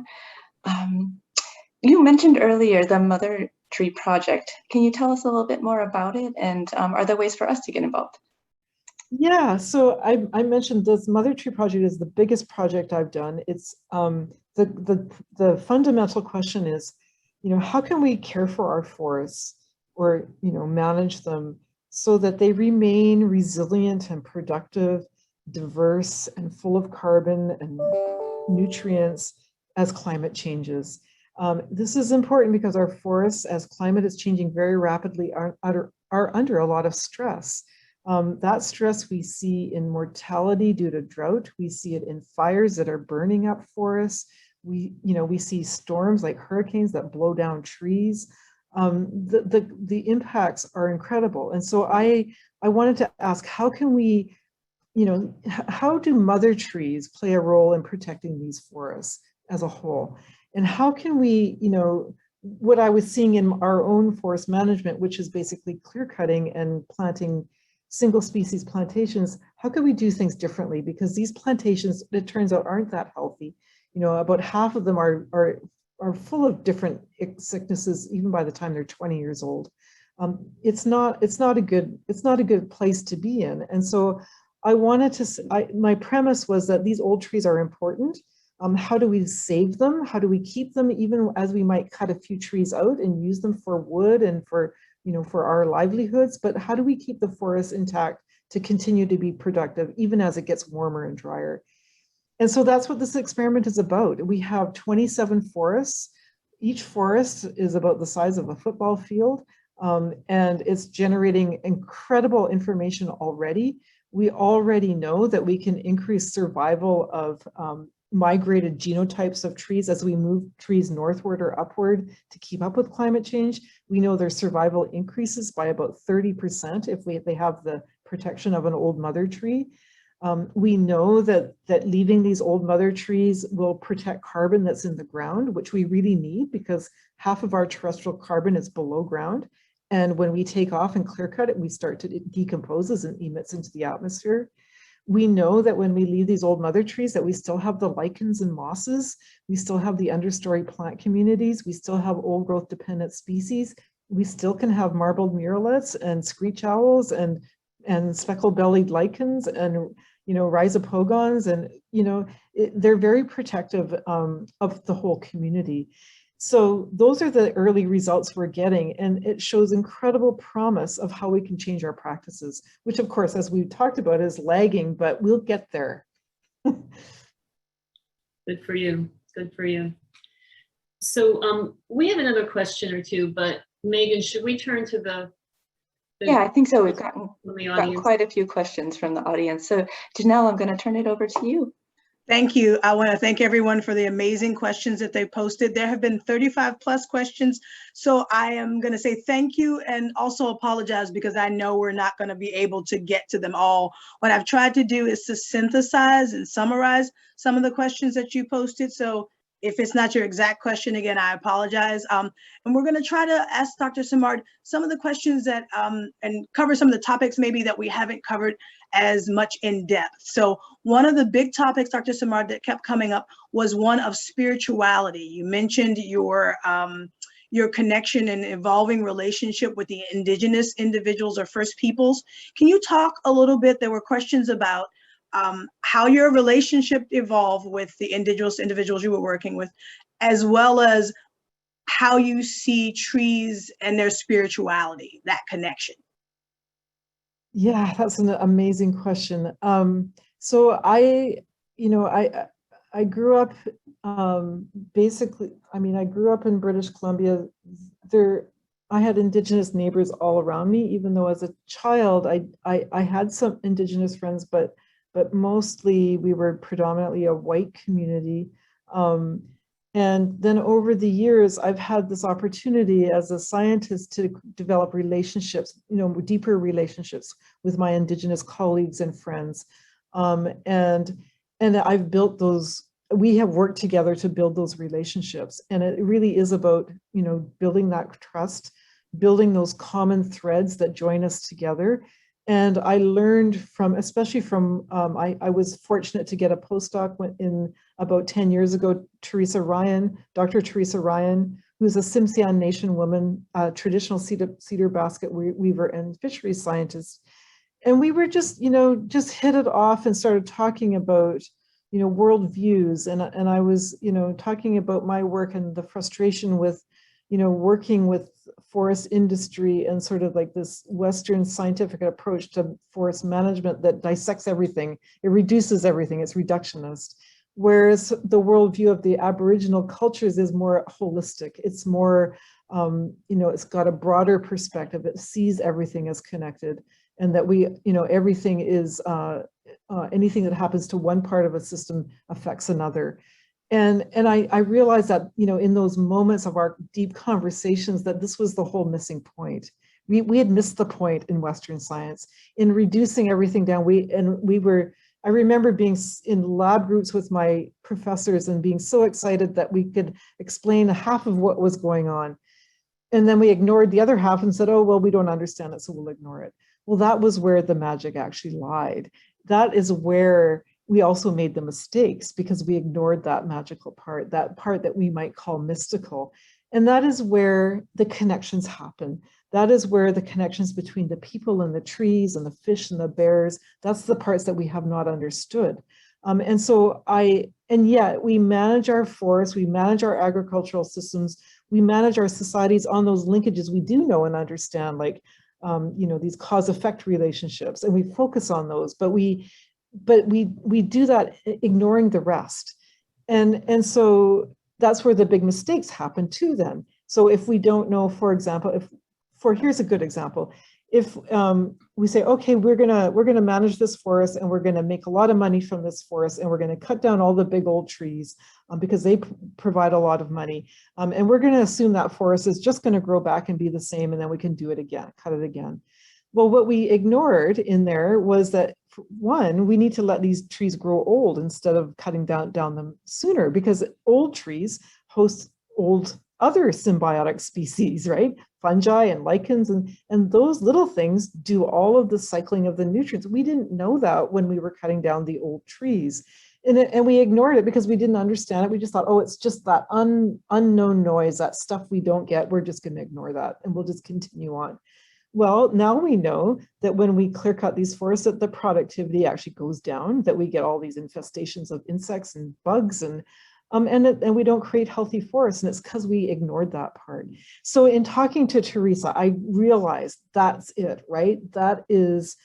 You mentioned earlier the Mother Tree Project. Can you tell us a little bit more about it? And are there ways for us to get involved? Yeah, so I mentioned this Mother Tree Project is the biggest project I've done. It's the fundamental question is, you know, how can we care for our forests or, you know, manage them so that they remain resilient and productive, diverse and full of carbon and nutrients as climate changes. This is important because our forests, as climate is changing very rapidly, are under a lot of stress. That stress we see in mortality due to drought. We see it in fires that are burning up forests. We see storms like hurricanes that blow down trees. The impacts are incredible. And so I wanted to ask, how can we, you know, how do mother trees play a role in protecting these forests as a whole? And how can we, you know, what I was seeing in our own forest management, which is basically clear cutting and planting single species plantations, how can we do things differently? Because these plantations, it turns out, aren't that healthy. You know, about half of them are full of different sicknesses, even by the time they're 20 years old. It's not a good place to be in. And so I wanted to, my premise was that these old trees are important. How do we save them? How do we keep them, even as we might cut a few trees out and use them for wood and for, you know, for our livelihoods? But how do we keep the forest intact to continue to be productive, even as it gets warmer and drier. And so that's what this experiment is about. We have 27 forests. Each forest is about the size of a football field, and it's generating incredible information already. We already know that we can increase survival of migrated genotypes of trees as we move trees northward or upward to keep up with climate change. We know their survival increases by about 30% if they have the protection of an old mother tree. We know that leaving these old mother trees will protect carbon that's in the ground, which we really need because half of our terrestrial carbon is below ground. And when we take off and clear cut it, we start to decompose and emits into the atmosphere. We know that when we leave these old mother trees that we still have the lichens and mosses, we still have the understory plant communities, we still have old growth dependent species, we still can have marbled murrelets and screech owls and speckle-bellied lichens and rhizopogons, and they're very protective of the whole community. So those are the early results we're getting, and it shows incredible promise of how we can change our practices, which of course, as we talked about, is lagging, but we'll get there. Good for you. Good for you. So we have another question or two, but Megan, should we turn to the yeah, I think so. We've got audience? quite a few questions from the audience. So Janelle, I'm going to turn it over to you. Thank you. I want to thank everyone for the amazing questions that they posted. There have been 35 plus questions. So I am going to say thank you and also apologize because I know we're not going to be able to get to them all. What I've tried to do is to synthesize and summarize some of the questions that you posted. So if it's not your exact question, again, I apologize. And we're going to try to ask Dr. Simard some of the questions that and cover some of the topics maybe that we haven't covered as much in depth. So one of the big topics, Dr. Simard, that kept coming up was one of spirituality. You mentioned your connection and evolving relationship with the indigenous individuals or First Peoples. Can you talk a little bit? There were questions about how your relationship evolved with the indigenous individuals you were working with, as well as how you see trees and their spirituality, that connection. Yeah, that's an amazing question. So I grew up basically, I grew up in British Columbia. I had indigenous neighbors all around me, even though as a child, I had some indigenous friends, but mostly we were predominantly a white community. And then over the years, I've had this opportunity as a scientist to develop relationships, deeper relationships with my indigenous colleagues and friends. And I've built those, we have worked together to build those relationships. And it really is about, building that trust, building those common threads that join us together. And I learned especially from, I was fortunate to get a postdoc in about 10 years ago, Dr. Teresa Ryan, who's a Tsimshian Nation woman, traditional cedar basket weaver and fisheries scientist. And we were just hit it off and started talking about, worldviews. And I was, talking about my work and the frustration with, working with forest industry and sort of like this Western scientific approach to forest management that dissects everything. It reduces everything. It's reductionist. Whereas the worldview of the Aboriginal cultures is more holistic. It's more, it's got a broader perspective. It sees everything as connected, and that we, everything is, anything that happens to one part of a system affects another. And I realized that, in those moments of our deep conversations, that this was the whole missing point. We had missed the point in Western science in reducing everything down. I remember being in lab groups with my professors and being so excited that we could explain half of what was going on. And then we ignored the other half and said, oh, well, we don't understand it, so we'll ignore it. Well, that was where the magic actually lied. That is where we also made the mistakes, because we ignored that magical part, that part that we might call mystical. And that is where the connections happen. That is where the connections between the people and the trees and the fish and the bears, that's the parts that we have not understood. And yet we manage our forests, we manage our agricultural systems, we manage our societies on those linkages we do know and understand, like you know, these cause-effect relationships, and we focus on those, but we do that ignoring the rest. And so that's where the big mistakes happen too then. So if we don't know, for example, here's a good example. If we say, okay, we're gonna manage this forest and we're gonna make a lot of money from this forest and we're gonna cut down all the big old trees because they provide a lot of money. And we're gonna assume that forest is just gonna grow back and be the same, and then we can do it again, cut it again. Well, what we ignored in there was that, one, we need to let these trees grow old instead of cutting down them sooner, because old trees host old other symbiotic species, right? Fungi and lichens, and those little things do all of the cycling of the nutrients. We didn't know that when we were cutting down the old trees. And we ignored it because we didn't understand it. We just thought, oh, it's just that unknown noise, that stuff we don't get. We're just going to ignore that and we'll just continue on. Well, now we know that when we clear cut these forests, that the productivity actually goes down, that we get all these infestations of insects and bugs, and we don't create healthy forests, and it's because we ignored that part. So in talking to Teresa, I realized that's it, right? That is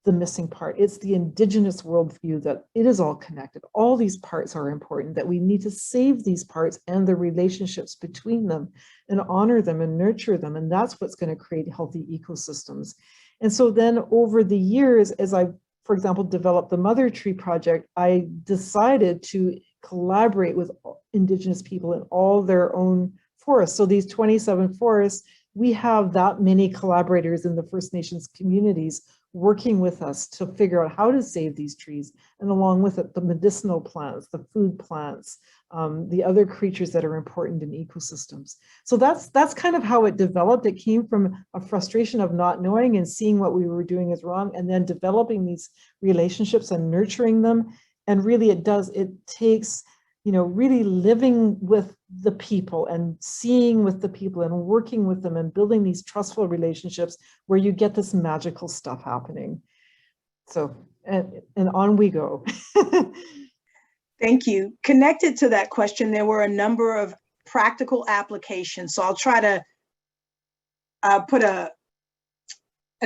the missing part. It's the indigenous worldview that it is all connected. All these parts are important, that we need to save these parts and the relationships between them and honor them and nurture them. And that's what's going to create healthy ecosystems. And so then over the years, as I, for example, developed the Mother Tree Project, I decided to collaborate with indigenous people in all their own forests. So these 27 forests, we have that many collaborators in the First Nations communities working with us to figure out how to save these trees, and along with it, the medicinal plants, the food plants, the other creatures that are important in ecosystems. So that's kind of how it developed. It came from a frustration of not knowing and seeing what we were doing is wrong, and then developing these relationships and nurturing them. And really it takes, you know, really living with the people and seeing with the people and working with them and building these trustful relationships where you get this magical stuff happening. So, and on we go. Thank you. Connected to that question, there were a number of practical applications. So I'll try to put an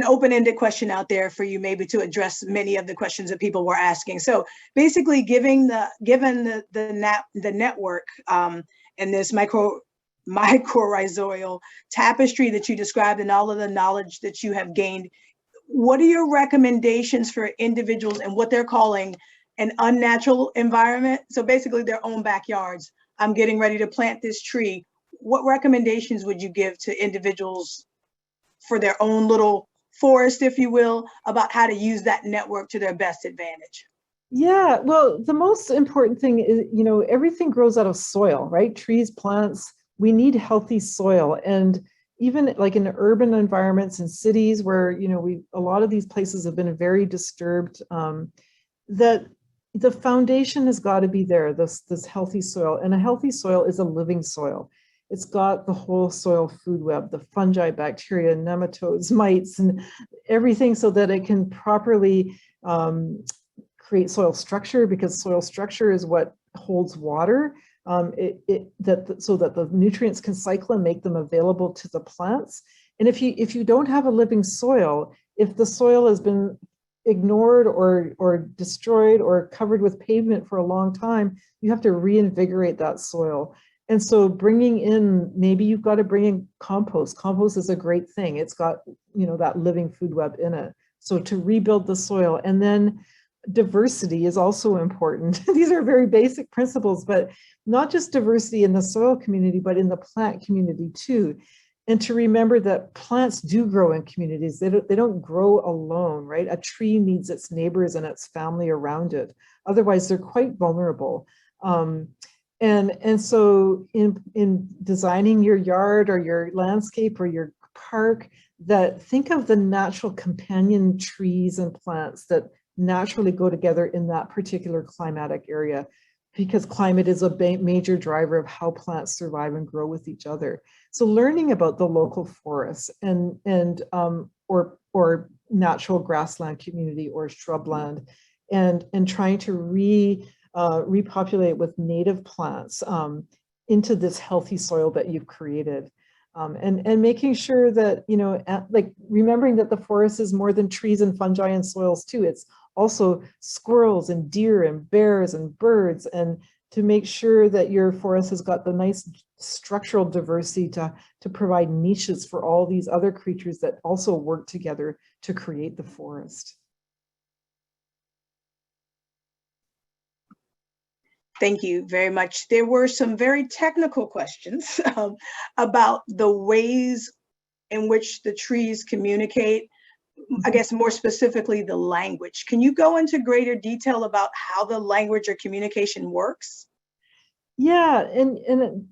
open-ended question out there for you, maybe to address many of the questions that people were asking. So basically, given the network and this mycorrhizal tapestry that you described and all of the knowledge that you have gained, what are your recommendations for individuals and what they're calling an unnatural environment? So basically their own backyards. I'm getting ready to plant this tree. What recommendations would you give to individuals for their own little forest, if you will, about how to use that network to their best advantage? Yeah, well, the most important thing is, you know, everything grows out of soil, right? Trees, plants, we need healthy soil. And even like in urban environments and cities where, you know, a lot of these places have been very disturbed, that the foundation has got to be there, this healthy soil. And a healthy soil is a living soil. It's got the whole soil food web, the fungi, bacteria, nematodes, mites, and everything, so that it can properly create soil structure, because soil structure is what holds water, so that the nutrients can cycle and make them available to the plants. And if you don't have a living soil, if the soil has been ignored or destroyed or covered with pavement for a long time, you have to reinvigorate that soil. And so bringing in, maybe you've got to bring in compost. Compost is a great thing. It's got, you know, that living food web in it. So to rebuild the soil. And then diversity is also important. These are very basic principles, but not just diversity in the soil community, but in the plant community too. And to remember that plants do grow in communities. They don't grow alone, right? A tree needs its neighbors and its family around it. Otherwise, they're quite vulnerable. And so in designing your yard or your landscape or your park, that think of the natural companion trees and plants that naturally go together in that particular climatic area, because climate is a major driver of how plants survive and grow with each other. So learning about the local forests or natural grassland community or shrubland, and trying to repopulate with native plants into this healthy soil that you've created. And making sure that, you know, like remembering that the forest is more than trees and fungi and soils too. It's also squirrels and deer and bears and birds, and to make sure that your forest has got the nice structural diversity to provide niches for all these other creatures that also work together to create the forest. Thank you very much. There were some very technical questions about the ways in which the trees communicate, I guess more specifically the language. Can you go into greater detail about how the language or communication works? Yeah, and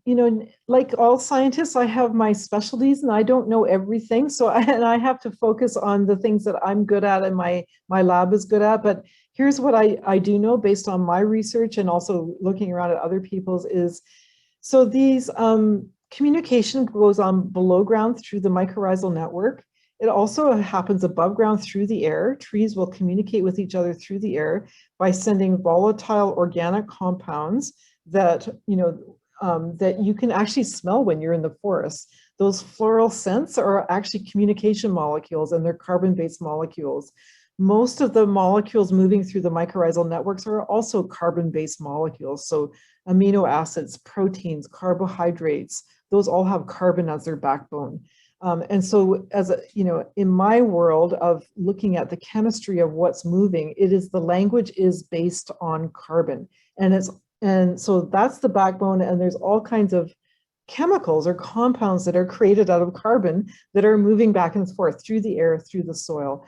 you know, like all scientists, I have my specialties and I don't know everything. So I have to focus on the things that I'm good at and my lab is good at. But here's what I do know based on my research and also looking around at other people's is, so these communication goes on below ground through the mycorrhizal network. It also happens above ground through the air. Trees will communicate with each other through the air by sending volatile organic compounds that, you know, that you can actually smell when you're in the forest. Those floral scents are actually communication molecules, and they're carbon-based molecules. Most of the molecules moving through the mycorrhizal networks are also carbon-based molecules. So amino acids, proteins, carbohydrates, those all have carbon as their backbone. And so as a, you know, in my world of looking at the chemistry of what's moving, it is the language is based on carbon. And so that's the backbone, and there's all kinds of chemicals or compounds that are created out of carbon that are moving back and forth through the air, through the soil.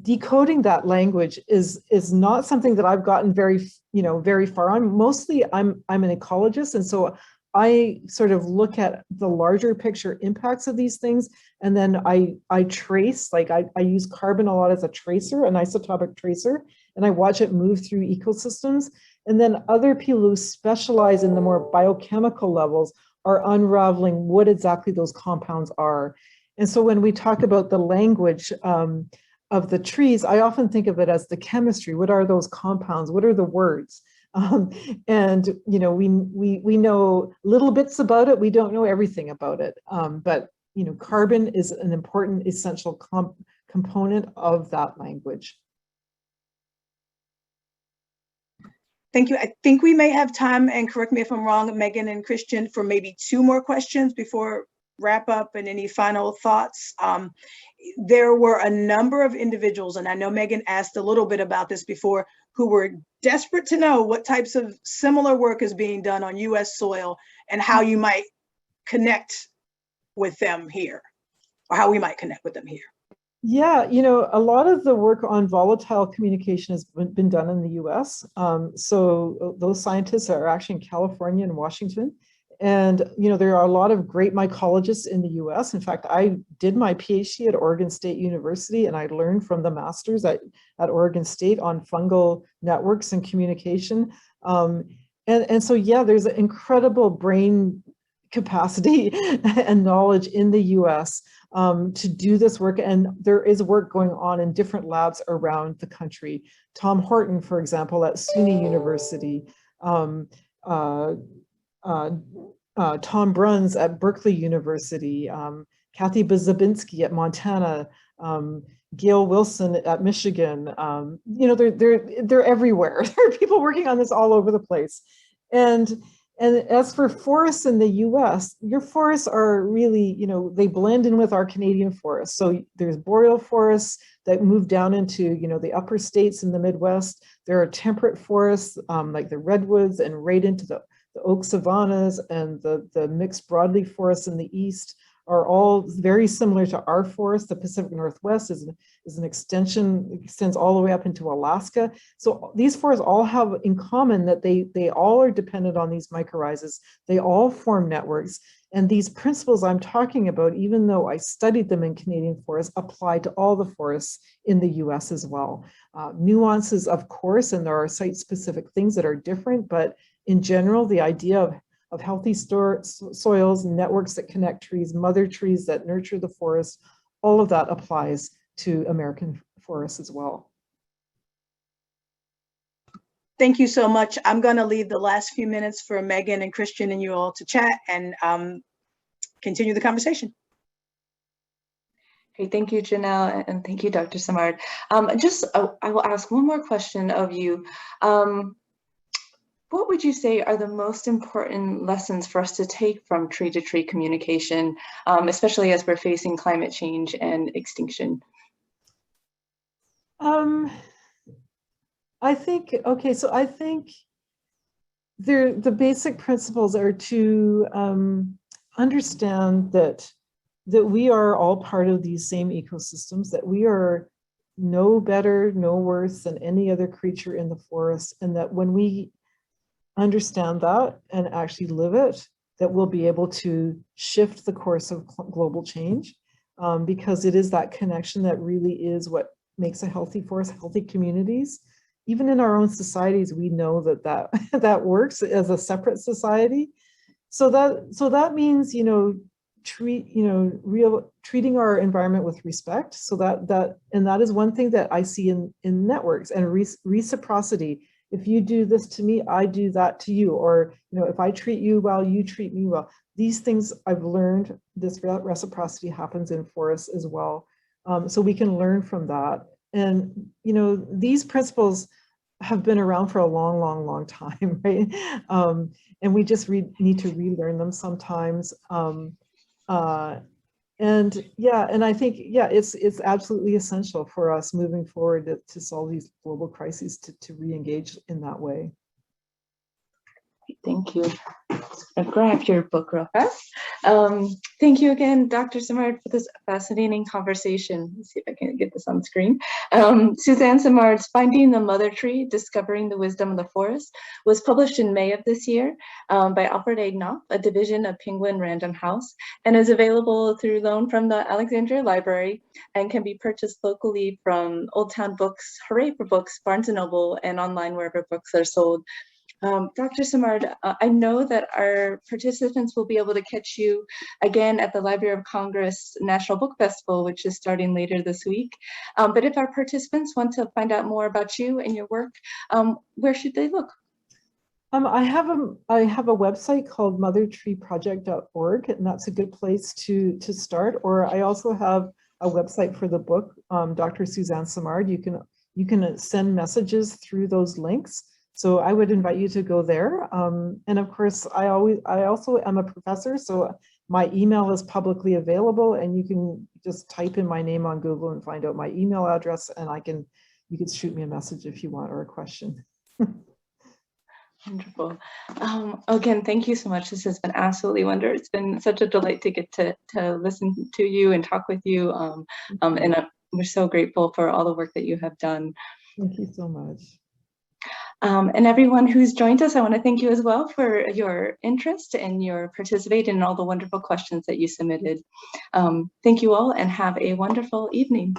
Decoding that language is not something that I've gotten very far on. Mostly I'm an ecologist, and so I sort of look at the larger picture impacts of these things, and then I trace, like I use carbon a lot as a tracer, an isotopic tracer, and I watch it move through ecosystems. And then other people who specialize in the more biochemical levels are unraveling what exactly those compounds are. And so when we talk about the language of the trees, I often think of it as the chemistry. What are those compounds? What are the words? And you know, we know little bits about it. We don't know everything about it. But you know, carbon is an important, essential component of that language. Thank you. I think we may have time, and correct me if I'm wrong, Megan and Christian, for maybe 2 more questions before wrap up and any final thoughts. There were a number of individuals, and I know Megan asked a little bit about this before, who were desperate to know what types of similar work is being done on US soil and how you might connect with them here, or how we might connect with them here. Yeah, you know, a lot of the work on volatile communication has been done in the US. So those scientists are actually in California and Washington. And, you know, there are a lot of great mycologists in the US. In fact, I did my PhD at Oregon State University, and I learned from the masters at Oregon State on fungal networks and communication. And so, yeah, there's an incredible brain capacity and knowledge in the US to do this work. And there is work going on in different labs around the country. Tom Horton, for example, at SUNY University, Tom Bruns at Berkeley University, Kathy Zabinski at Montana, Gail Wilson at Michigan. You know, they're everywhere. There are people working on this all over the place. And as for forests in the US, your forests are really, you know, they blend in with our Canadian forests. So there's boreal forests that move down into, you know, the upper states in the Midwest. There are temperate forests like the redwoods and right into the oak savannas, and the mixed broadleaf forests in the east are all very similar to our forest. The Pacific Northwest is an extension, extends all the way up into Alaska. So these forests all have in common that they all are dependent on these mycorrhizas. They all form networks. And these principles I'm talking about, even though I studied them in Canadian forests, apply to all the forests in the US as well. Nuances, of course, and there are site-specific things that are different, but in general, the idea of healthy soils, networks that connect trees, mother trees that nurture the forest, all of that applies to American forests as well. Thank you so much. I'm going to leave the last few minutes for Megan and Christian and you all to chat. And continue the conversation. Okay, thank you, Janelle, and thank you, Dr. Simard. I will ask one more question of you. What would you say are the most important lessons for us to take from tree-to-tree communication, especially as we're facing climate change and extinction? I think, okay, so I think the basic principles are to understand that we are all part of these same ecosystems, that we are no better, no worse than any other creature in the forest, and that when we understand that and actually live it, that we'll be able to shift the course of global change, because it is that connection that really is what makes a healthy forest, healthy communities. Even in our own societies, we know that works as a separate society. So that means, treating our environment with respect. So that is one thing that I see in networks, and reciprocity. If you do this to me, I do that to you. Or, if I treat you well, you treat me well. These things I've learned, this reciprocity happens in forests as well. So we can learn from that. And, these principles have been around for a long, long, long time, right? And we just need to relearn them sometimes. And I think, it's absolutely essential for us moving forward to solve these global crises, to re-engage in that way. Thank you. I'll grab your book real fast. Thank you again, Dr. Simard, for this fascinating conversation. Let's see if I can get this on screen. Suzanne Simard's Finding the Mother Tree, Discovering the Wisdom of the Forest was published in May of this year by Alfred A. Knopf, a division of Penguin Random House, and is available through loan from the Alexandria Library and can be purchased locally from Old Town Books, Hooray for Books, Barnes & Noble, and online wherever books are sold. Dr. Simard, I know that our participants will be able to catch you again at the Library of Congress National Book Festival, which is starting later this week. But if our participants want to find out more about you and your work, where should they look? I have a website called mothertreeproject.org, and that's a good place to start. Or I also have a website for the book, Dr. Suzanne Simard. You can send messages through those links. So I would invite you to go there. And of course, I also am a professor, so my email is publicly available, and you can just type in my name on Google and find out my email address, and you can shoot me a message if you want, or a question. Wonderful. Again, thank you so much. This has been absolutely wonderful. It's been such a delight to get to listen to you and talk with you. And we're so grateful for all the work that you have done. Thank you so much. And everyone who's joined us, I want to thank you as well for your interest and your participation in all the wonderful questions that you submitted. Thank you all, and have a wonderful evening.